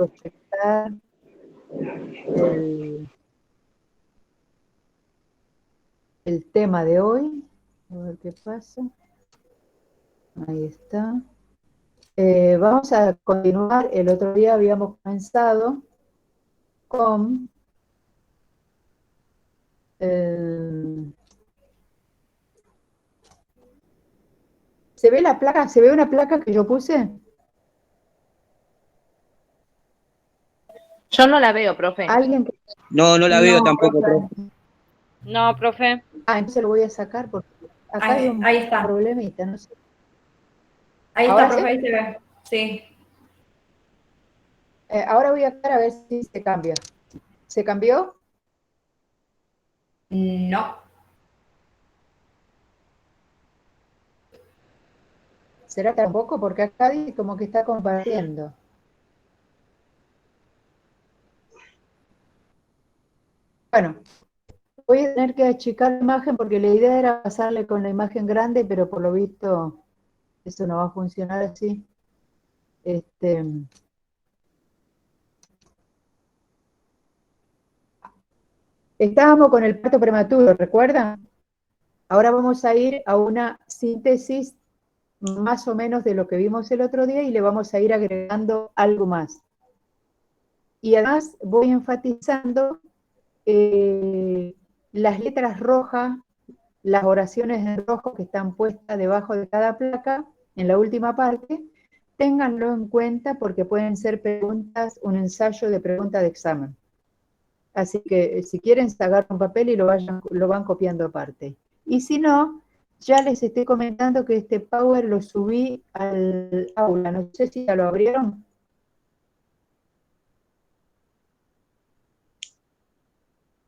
proyectar el tema de hoy. A ver qué pasa. Ahí está. Vamos a continuar. El otro día habíamos comenzado con ¿se ve la placa? ¿Se ve una placa que yo puse? Yo no la veo, profe. ¿Alguien que... No, no la veo tampoco, profe. profe. No, profe. Entonces lo voy a sacar porque acá hay un Ahí está. problemita, no sé. Ahí está, ¿Ahora profe, sí? ahí se ve. Sí. Ahora voy a ver si se cambia. ¿Se cambió? No. ¿Será tampoco? Porque acá dice como que está compartiendo. Bueno, voy a tener que achicar la imagen porque la idea era pasarle con la imagen grande, pero por lo visto eso no va a funcionar así. Estábamos con el parto prematuro, ¿recuerdan? Ahora vamos a ir a una síntesis más o menos de lo que vimos el otro día y le vamos a ir agregando algo más. Y además voy enfatizando las letras rojas, las oraciones en rojo que están puestas debajo de cada placa, en la última parte, ténganlo en cuenta porque pueden ser preguntas, un ensayo de pregunta de examen. Así que si quieren, sacar un papel y lo van copiando aparte. Y si no, ya les estoy comentando que este Power lo subí al aula. No sé si ya lo abrieron.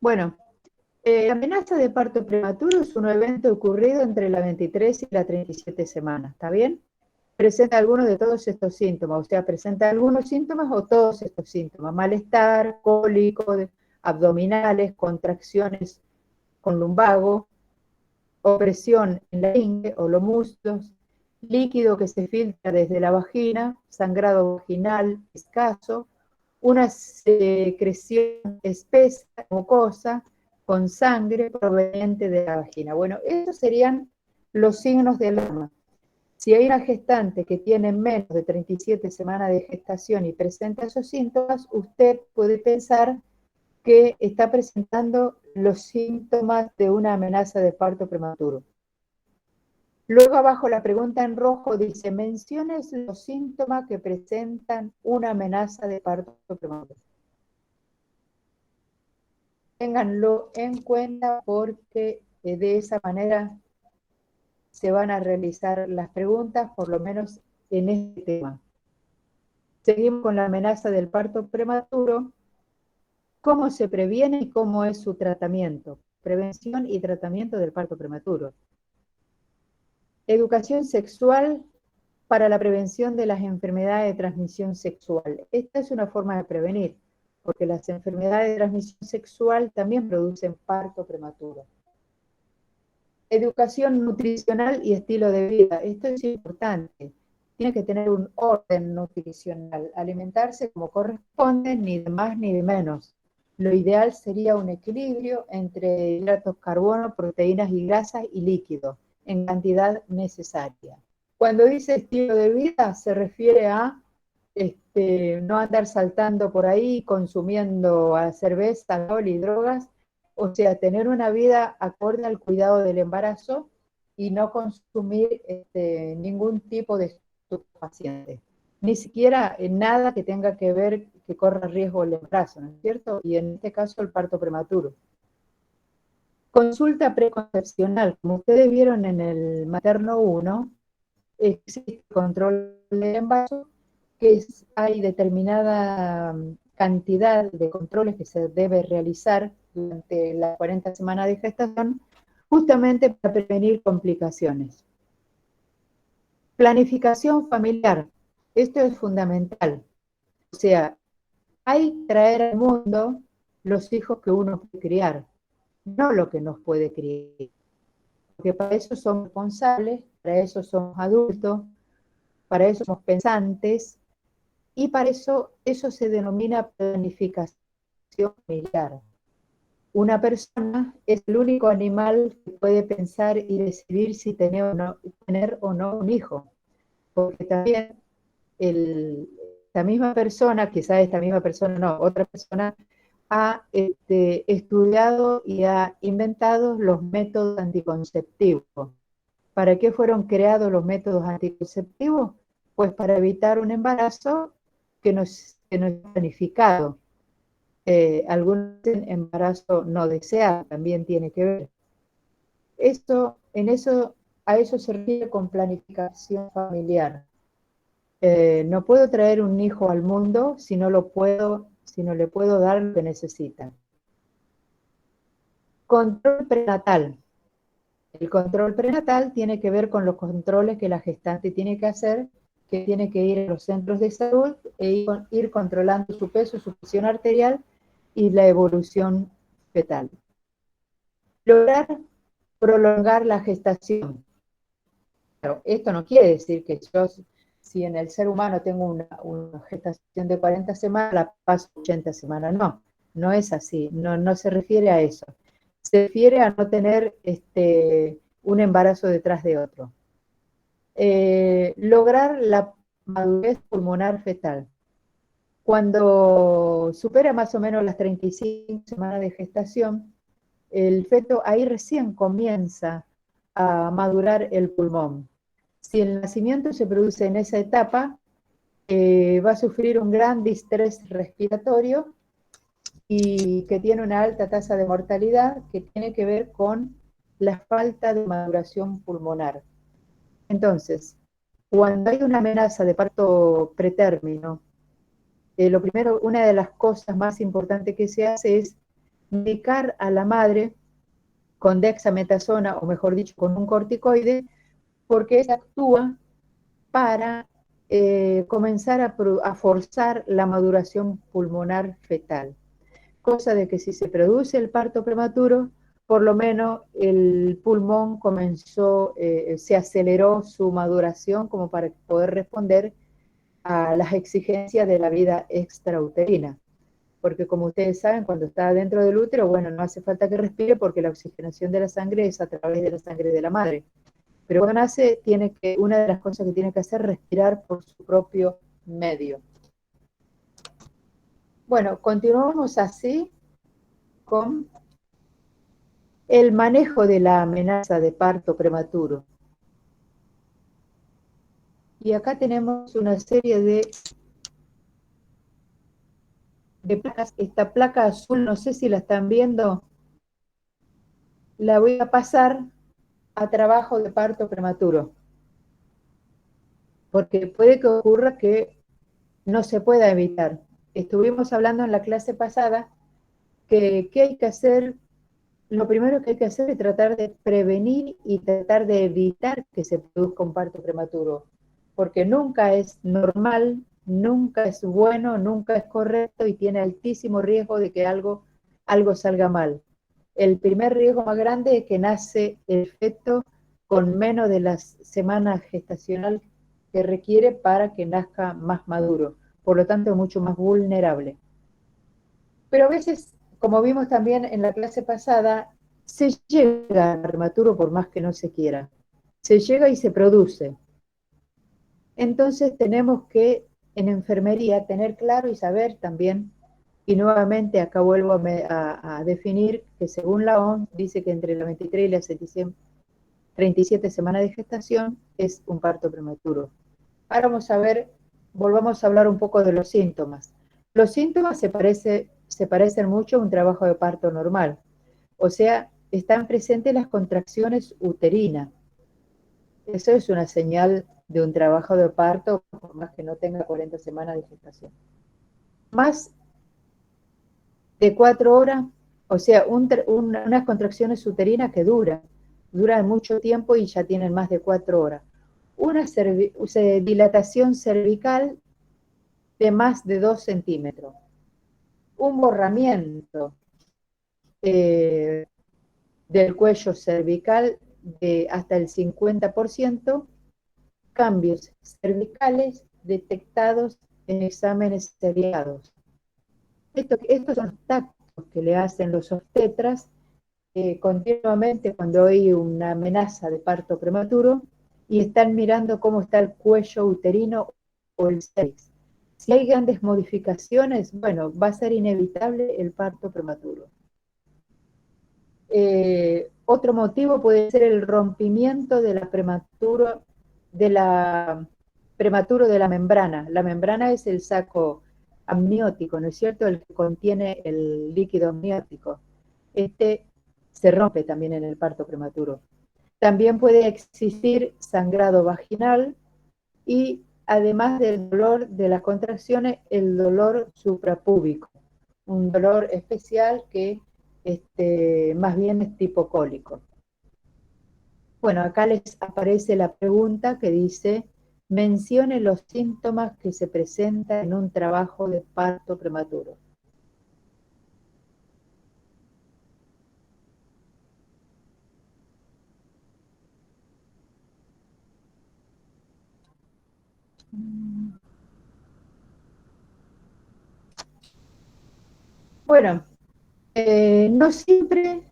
Bueno, la amenaza de parto prematuro es un evento ocurrido entre la 23 y la 37 semanas, ¿está bien? Presenta algunos de todos estos síntomas, o sea, presenta algunos síntomas o todos estos síntomas: malestar, cólico, abdominales, contracciones con lumbago, opresión en la ingle o los muslos, líquido que se filtra desde la vagina, sangrado vaginal escaso, una secreción espesa, mucosa, con sangre proveniente de la vagina. Bueno, esos serían los signos de alarma. Si hay una gestante que tiene menos de 37 semanas de gestación y presenta esos síntomas, usted puede pensar que está presentando los síntomas de una amenaza de parto prematuro. Luego abajo la pregunta en rojo dice: menciones los síntomas que presentan una amenaza de parto prematuro. Ténganlo en cuenta porque de esa manera se van a realizar las preguntas, por lo menos en este tema. Seguimos con la amenaza del parto prematuro. ¿Cómo se previene y cómo es su tratamiento? Prevención y tratamiento del parto prematuro. Educación sexual para la prevención de las enfermedades de transmisión sexual. Esta es una forma de prevenir, porque las enfermedades de transmisión sexual también producen parto prematuro. Educación nutricional y estilo de vida. Esto es importante. Tiene que tener un orden nutricional, alimentarse como corresponde, ni de más ni de menos. Lo ideal sería un equilibrio entre hidratos, carbono, proteínas y grasas y líquidos en cantidad necesaria. Cuando dice estilo de vida se refiere a no andar saltando por ahí consumiendo cerveza, alcohol y drogas, o sea, tener una vida acorde al cuidado del embarazo y no consumir ningún tipo de estupefaciente, ni siquiera nada que tenga que ver que corra riesgo el embarazo, ¿no es cierto? Y en este caso el parto prematuro. Consulta preconcepcional, como ustedes vieron en el materno 1, existe control del embarazo, que hay determinada cantidad de controles que se debe realizar durante las 40 semanas de gestación, justamente para prevenir complicaciones. Planificación familiar, esto es fundamental. O sea, hay que traer al mundo los hijos que uno puede criar, no lo que nos puede criar. Porque para eso somos responsables, para eso somos adultos, para eso somos pensantes, Y para eso se denomina planificación familiar. Una persona es el único animal que puede pensar y decidir si tener o no un hijo, porque también esta misma persona, quizás esta misma persona no, otra persona, ha estudiado y ha inventado los métodos anticonceptivos. ¿Para qué fueron creados los métodos anticonceptivos? Pues para evitar un embarazo que no es planificado. Algún embarazo no deseado también tiene que ver. A eso se refiere con planificación familiar. No puedo traer un hijo al mundo si no le puedo dar lo que necesita. Control prenatal. El control prenatal tiene que ver con los controles que la gestante tiene que hacer, que tiene que ir a los centros de salud e ir controlando su peso, su presión arterial y la evolución fetal. Lograr prolongar la gestación. Claro, esto no quiere decir que si en el ser humano tengo una gestación de 40 semanas, la paso 80 semanas. No, no es así, no se refiere a eso. Se refiere a no tener un embarazo detrás de otro. Lograr la madurez pulmonar fetal. Cuando supera más o menos las 35 semanas de gestación, el feto ahí recién comienza a madurar el pulmón. Si el nacimiento se produce en esa etapa, va a sufrir un gran distrés respiratorio y que tiene una alta tasa de mortalidad que tiene que ver con la falta de maduración pulmonar. Entonces, cuando hay una amenaza de parto pretérmino, lo primero, una de las cosas más importantes que se hace es medicar a la madre con dexametasona, o mejor dicho, con un corticoide, porque ella actúa para comenzar a forzar la maduración pulmonar fetal. Cosa de que si se produce el parto prematuro, por lo menos el pulmón se aceleró su maduración como para poder responder a las exigencias de la vida extrauterina. Porque como ustedes saben, cuando está dentro del útero, bueno, no hace falta que respire porque la oxigenación de la sangre es a través de la sangre de la madre. Pero cuando nace, una de las cosas que tiene que hacer es respirar por su propio medio. Bueno, continuamos así con el manejo de la amenaza de parto prematuro. Y acá tenemos una serie de placas. Esta placa azul, no sé si la están viendo, la voy a pasar a trabajo de parto prematuro. Porque puede que ocurra que no se pueda evitar. Estuvimos hablando en la clase pasada que ¿qué hay que hacer? Lo primero que hay que hacer es tratar de prevenir y tratar de evitar que se produzca un parto prematuro, porque nunca es normal, nunca es bueno, nunca es correcto y tiene altísimo riesgo de que algo salga mal. El primer riesgo más grande es que nace el feto con menos de las semanas gestacional que requiere para que nazca más maduro, por lo tanto mucho más vulnerable. Pero a veces, como vimos también en la clase pasada, se llega al prematuro por más que no se quiera. Se llega y se produce. Entonces tenemos que, en enfermería, tener claro y saber también, y nuevamente acá vuelvo a definir que según la OMS dice que entre las 23 y las 37 semanas de gestación es un parto prematuro. Ahora volvamos a hablar un poco de los síntomas. Los síntomas se parecen mucho a un trabajo de parto normal. O sea, están presentes las contracciones uterinas. Eso es una señal de un trabajo de parto, por más que no tenga 40 semanas de gestación. Más de 4 horas, o sea, unas contracciones uterinas que duran mucho tiempo y ya tienen más de 4 horas. Una dilatación cervical de más de 2 centímetros. Un borramiento del cuello cervical de hasta el 50%, cambios cervicales detectados en exámenes seriados. Estos son los tactos que le hacen los obstetras continuamente cuando hay una amenaza de parto prematuro y están mirando cómo está el cuello uterino o el cervix. Si hay grandes modificaciones, bueno, va a ser inevitable el parto prematuro. Otro motivo puede ser el rompimiento de la prematuro de la membrana. La membrana es el saco amniótico, ¿no es cierto? El que contiene el líquido amniótico. Este se rompe también en el parto prematuro. También puede existir sangrado vaginal y además del dolor de las contracciones, el dolor suprapúbico, un dolor especial que más bien es tipo cólico. Bueno, acá les aparece la pregunta que dice, mencione los síntomas que se presentan en un trabajo de parto prematuro. Bueno, no siempre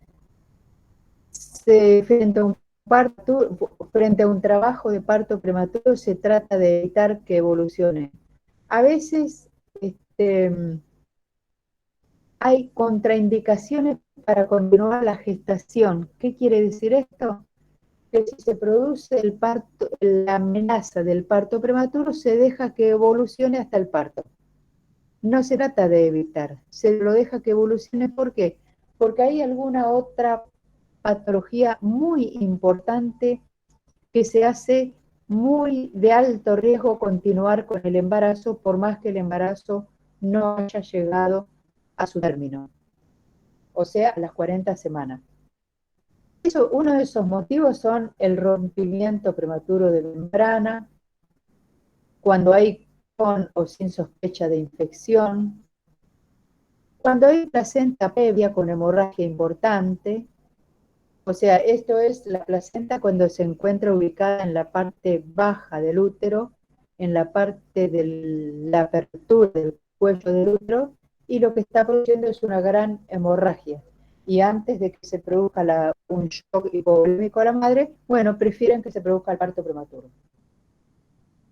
frente a un trabajo de parto prematuro se trata de evitar que evolucione. A veces hay contraindicaciones para continuar la gestación. ¿Qué quiere decir esto? Que si se produce el parto, la amenaza del parto prematuro, se deja que evolucione hasta el parto. No se trata de evitar, se lo deja que evolucione. ¿Por qué? Porque hay alguna otra patología muy importante que se hace muy de alto riesgo continuar con el embarazo, por más que el embarazo no haya llegado a su término, o sea, a las 40 semanas. Uno de esos motivos son el rompimiento prematuro de membrana, cuando hay con o sin sospecha de infección, cuando hay placenta previa con hemorragia importante, o sea, esto es la placenta cuando se encuentra ubicada en la parte baja del útero, en la parte de la apertura del cuello del útero, y lo que está produciendo es una gran hemorragia. Y antes de que se produzca un shock hipovolémico a la madre, bueno, prefieren que se produzca el parto prematuro.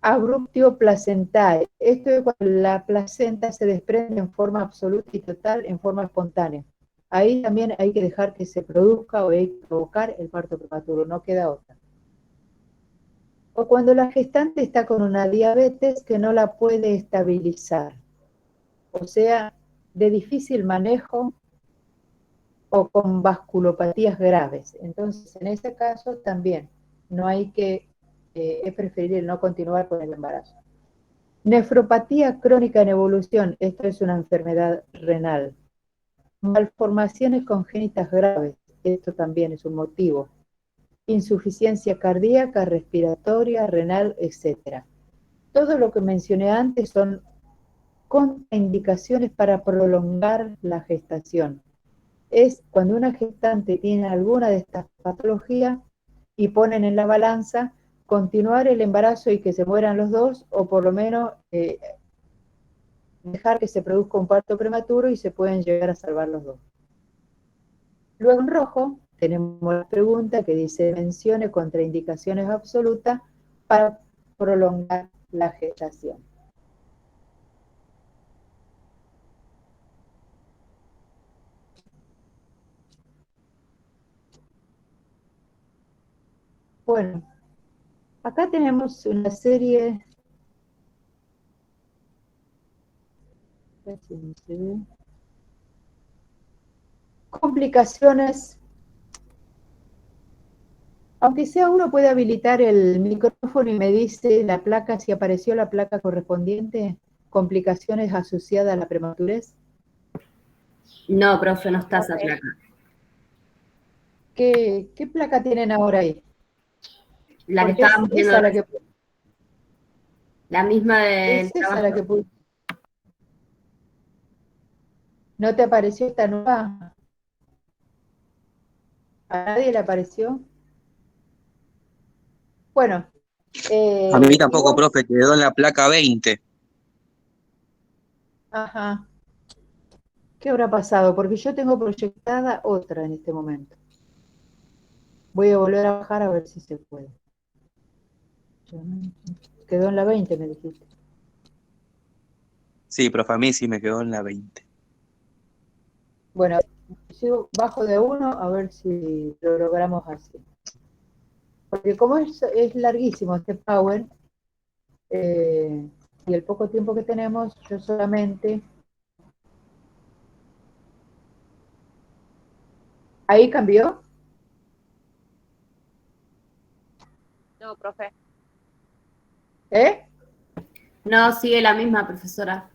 Abruptio placentae. Esto es cuando la placenta se desprende en forma absoluta y total, en forma espontánea. Ahí también hay que dejar que se produzca o hay que provocar el parto prematuro, no queda otra. O cuando la gestante está con una diabetes que no la puede estabilizar, o sea, de difícil manejo o con vasculopatías graves. Entonces, en ese caso también no hay que, es preferible no continuar con el embarazo. Nefropatía crónica en evolución, esto es una enfermedad renal. Malformaciones congénitas graves, esto también es un motivo. Insuficiencia cardíaca, respiratoria, renal, etc. Todo lo que mencioné antes son contraindicaciones para prolongar la gestación. Es cuando una gestante tiene alguna de estas patologías y ponen en la balanza continuar el embarazo y que se mueran los dos, o por lo menos dejar que se produzca un parto prematuro y se pueden llegar a salvar los dos. Luego en rojo tenemos la pregunta que dice, mencione contraindicaciones absolutas para prolongar la gestación. Bueno, acá tenemos una serie, complicaciones. Aunque sea uno puede habilitar el micrófono y me dice la placa, si apareció la placa correspondiente, complicaciones asociadas a la prematurez. No, profe, no está esa placa. ¿Qué placa tienen ahora ahí? La que Porque estábamos viendo, la misma del esa la que trabajo. ¿No te apareció esta nueva? ¿A nadie le apareció? Bueno. A mí tampoco, Igual, profe, quedó en la placa 20. Ajá. ¿Qué habrá pasado? Porque yo tengo proyectada otra en este momento. Voy a volver a bajar a ver si se puede. Quedó en la 20, me dijiste. Sí, profe, a mí sí me quedó en la 20. Bueno, yo bajo de uno a ver si lo logramos así. Porque como es larguísimo este Power, y el poco tiempo que tenemos, yo solamente... ¿Ahí cambió? No, profe. ¿Eh? No, sigue la misma, profesora.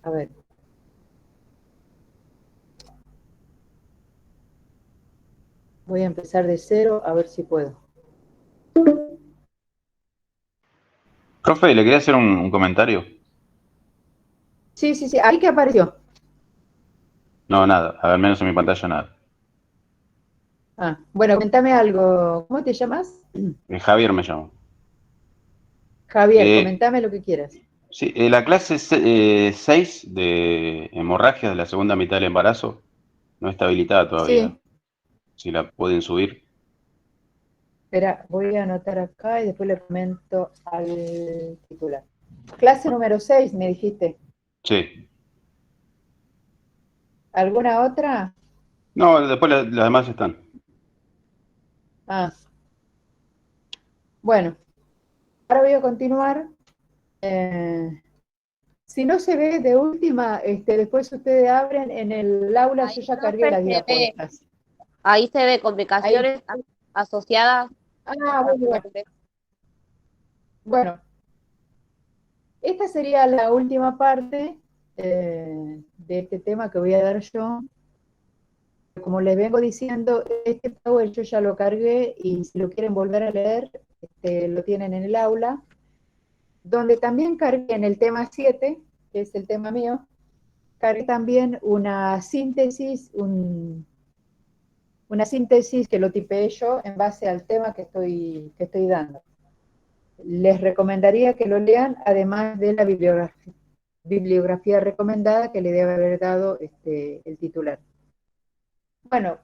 A ver. Voy a empezar de cero a ver si puedo. Profe, le quería hacer un comentario. Sí, sí, sí. ¿Ahí qué apareció? No, nada, al menos en mi pantalla nada. Ah, bueno, comentame algo. ¿Cómo te llamas? Javier me llamo. Javier, Eh, comentame lo que quieras. sí, la clase 6 de hemorragia de la segunda mitad del embarazo no está habilitada todavía. Sí, Si la pueden subir. espera, voy a anotar acá y después le comento al titular. Clase número 6, me dijiste. Sí. ¿Alguna otra? No, después las demás están. Ah, bueno, ahora voy a continuar. Eh, si no se ve de última, después ustedes abren en el aula, yo Ahí, ya cargué profe, las guías puestas. ahí se ve Ahí. complicaciones asociadas Ah, a bueno, bueno. diabetes. Bueno, esta sería la última parte de este tema que voy a dar yo. Como les vengo diciendo, este Power yo ya lo cargué y si lo quieren volver a leer, lo tienen en el aula, donde también cargué en el tema 7, que es el tema mío, cargué también una síntesis que lo tipeé yo en base al tema que estoy dando. Les recomendaría que lo lean, además de la bibliografía recomendada que le debe haber dado el titular. Bueno,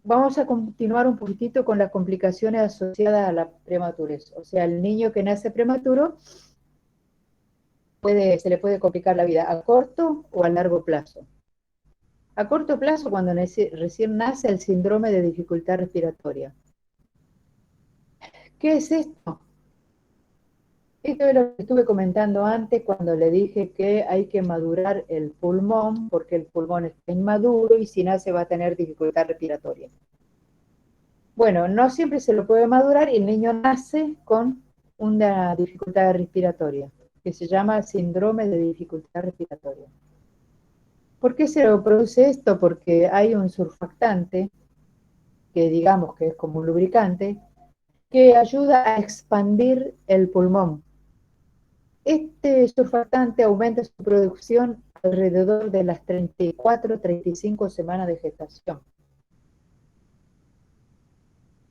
vamos a continuar un poquitito con las complicaciones asociadas a la prematurez. O sea, el niño que nace prematuro se le puede complicar la vida a corto o a largo plazo. A corto plazo, cuando recién nace, el síndrome de dificultad respiratoria. ¿Qué es esto? Esto es lo que estuve comentando antes cuando le dije que hay que madurar el pulmón, porque el pulmón está inmaduro y si nace va a tener dificultad respiratoria. Bueno, no siempre se lo puede madurar y el niño nace con una dificultad respiratoria, que se llama síndrome de dificultad respiratoria. ¿Por qué se lo produce esto? Porque hay un surfactante, que digamos que es como un lubricante, que ayuda a expandir el pulmón. Este surfactante aumenta su producción alrededor de las 34-35 semanas de gestación.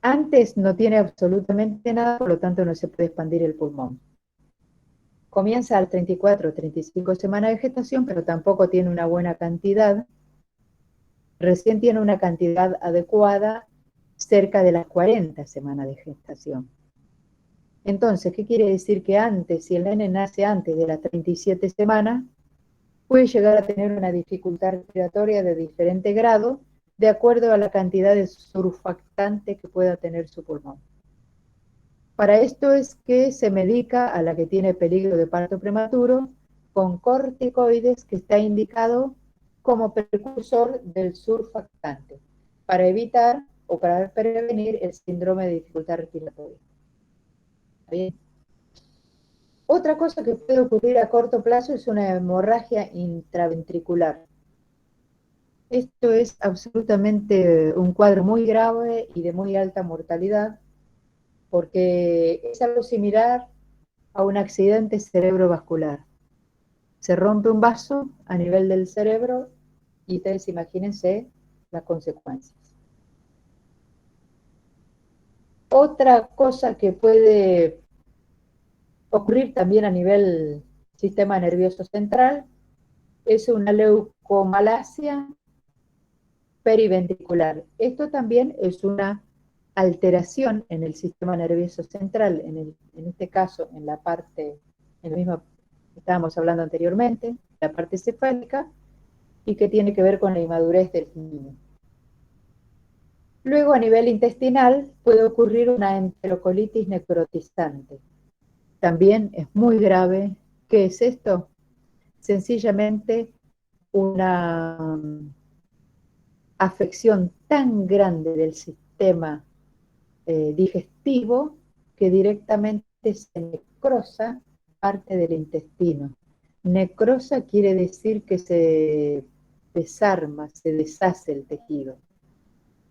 Antes no tiene absolutamente nada, por lo tanto no se puede expandir el pulmón. Comienza al 34-35 semanas de gestación, pero tampoco tiene una buena cantidad. Recién tiene una cantidad adecuada cerca de las 40 semanas de gestación. Entonces, ¿qué quiere decir? Que antes, si el nene nace antes de las 37 semanas, puede llegar a tener una dificultad respiratoria de diferente grado, de acuerdo a la cantidad de surfactante que pueda tener su pulmón. Para esto es que se medica a la que tiene peligro de parto prematuro con corticoides, que está indicado como precursor del surfactante, para evitar o para prevenir el síndrome de dificultad respiratoria. ¿Bien? Otra cosa que puede ocurrir a corto plazo es una hemorragia intraventricular. Esto es absolutamente un cuadro muy grave y de muy alta mortalidad, porque es algo similar a un accidente cerebrovascular. Se rompe un vaso a nivel del cerebro y ustedes imagínense las consecuencias. Otra cosa que puede ocurrir también a nivel sistema nervioso central es una leucomalacia periventricular. Esto también es una alteración en el sistema nervioso central, en este caso en la parte, en la misma que estábamos hablando anteriormente, la parte cefálica, y que tiene que ver con la inmadurez del niño. Luego, a nivel intestinal, puede ocurrir una enterocolitis necrotizante. También es muy grave. ¿Qué es esto? Sencillamente una afección tan grande del sistema digestivo que directamente se necrosa parte del intestino. Necrosa quiere decir que se desarma, se deshace el tejido.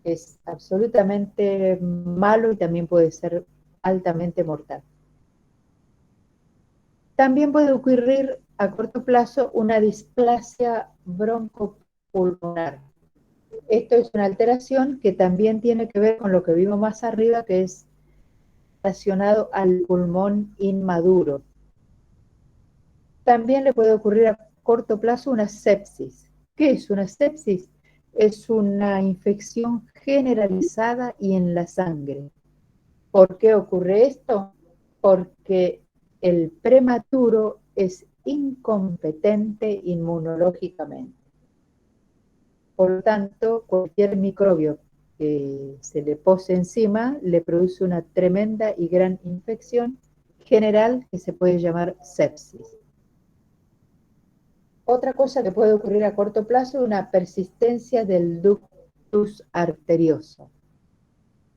Es absolutamente malo y también puede ser altamente mortal. También puede ocurrir a corto plazo una displasia broncopulmonar. Esto es una alteración que también tiene que ver con lo que vimos más arriba, que es relacionado al pulmón inmaduro. También le puede ocurrir a corto plazo una sepsis. ¿Qué es una sepsis? Es una infección generalizada y en la sangre. ¿Por qué ocurre esto? Porque el prematuro es incompetente inmunológicamente. Por lo tanto, cualquier microbio que se le pose encima le produce una tremenda y gran infección general que se puede llamar sepsis. Otra cosa que puede ocurrir a corto plazo es una persistencia del ductus arterioso.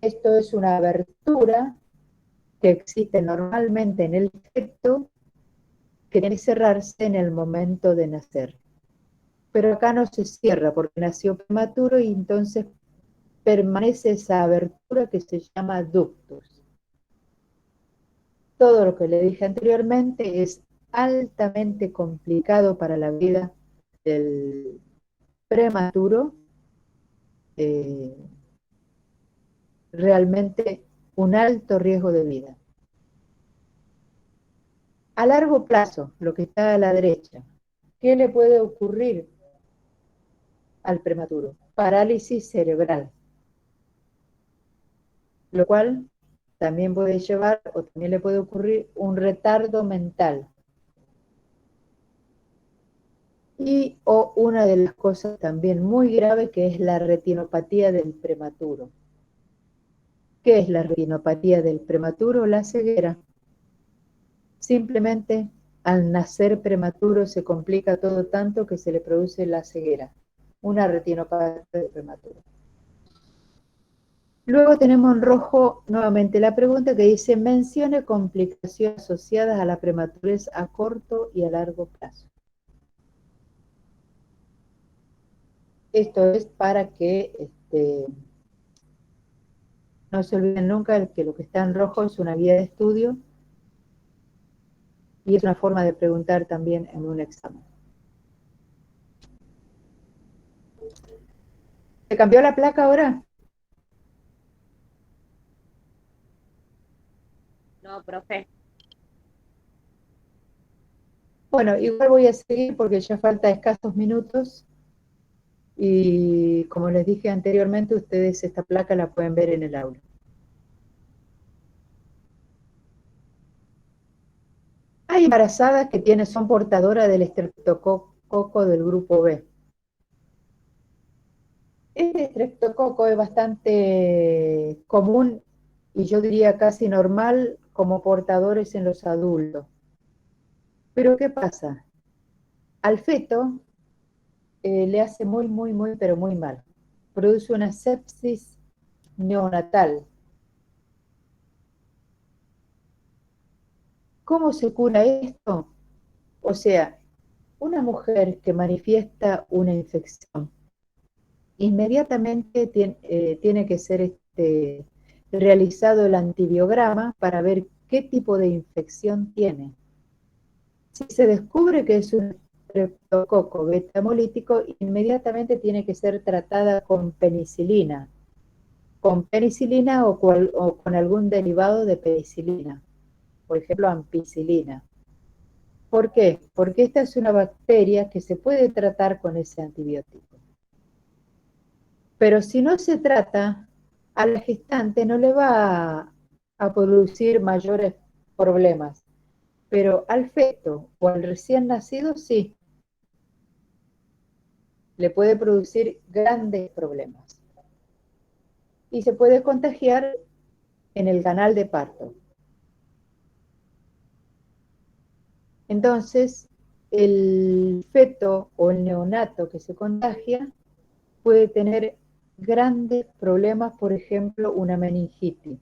Esto es una abertura que existe normalmente en el feto que tiene que cerrarse en el momento de nacer. Pero acá no se cierra porque nació prematuro y entonces permanece esa abertura que se llama ductus. Todo lo que le dije anteriormente es altamente complicado para la vida del prematuro, realmente un alto riesgo de vida. A largo plazo, lo que está a la derecha, ¿qué le puede ocurrir al prematuro? Parálisis cerebral, lo cual también puede llevar o también le puede ocurrir un retardo mental. Y o una de las cosas también muy grave que es la retinopatía del prematuro. ¿Qué es la retinopatía del prematuro? La ceguera. Simplemente al nacer prematuro se complica todo tanto que se le produce la ceguera, una retinopatía del prematuro. Luego tenemos en rojo nuevamente la pregunta que dice: mencione complicaciones asociadas a la prematurez a corto y a largo plazo. Esto es para que no se olviden nunca que lo que está en rojo es una guía de estudio y es una forma de preguntar también en un examen. ¿Se cambió la placa ahora? No, profe. Bueno, igual voy a seguir porque ya falta escasos minutos y como les dije anteriormente, ustedes esta placa la pueden ver en el aula. Hay embarazadas que son portadoras del estreptococo del grupo B. Este estreptococo es bastante común y yo diría casi normal como portadores en los adultos. Pero ¿qué pasa? Al feto le hace muy, pero muy mal. Produce una sepsis neonatal. ¿Cómo se cura esto? O sea, una mujer que manifiesta una infección, inmediatamente tiene que ser realizado el antibiograma para ver qué tipo de infección tiene. Si se descubre que es un streptococo beta hemolítico, inmediatamente tiene que ser tratada con penicilina. con penicilina o con algún derivado de penicilina, por ejemplo, ampicilina. ¿Por qué? Porque esta es una bacteria que se puede tratar con ese antibiótico. Pero si no se trata, a la gestante no le va a producir mayores problemas, pero al feto o al recién nacido sí, le puede producir grandes problemas. Y se puede contagiar en el canal de parto. Entonces, el feto o el neonato que se contagia puede tener grandes problemas, por ejemplo, una meningitis.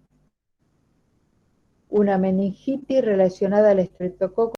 Una meningitis relacionada al estreptococo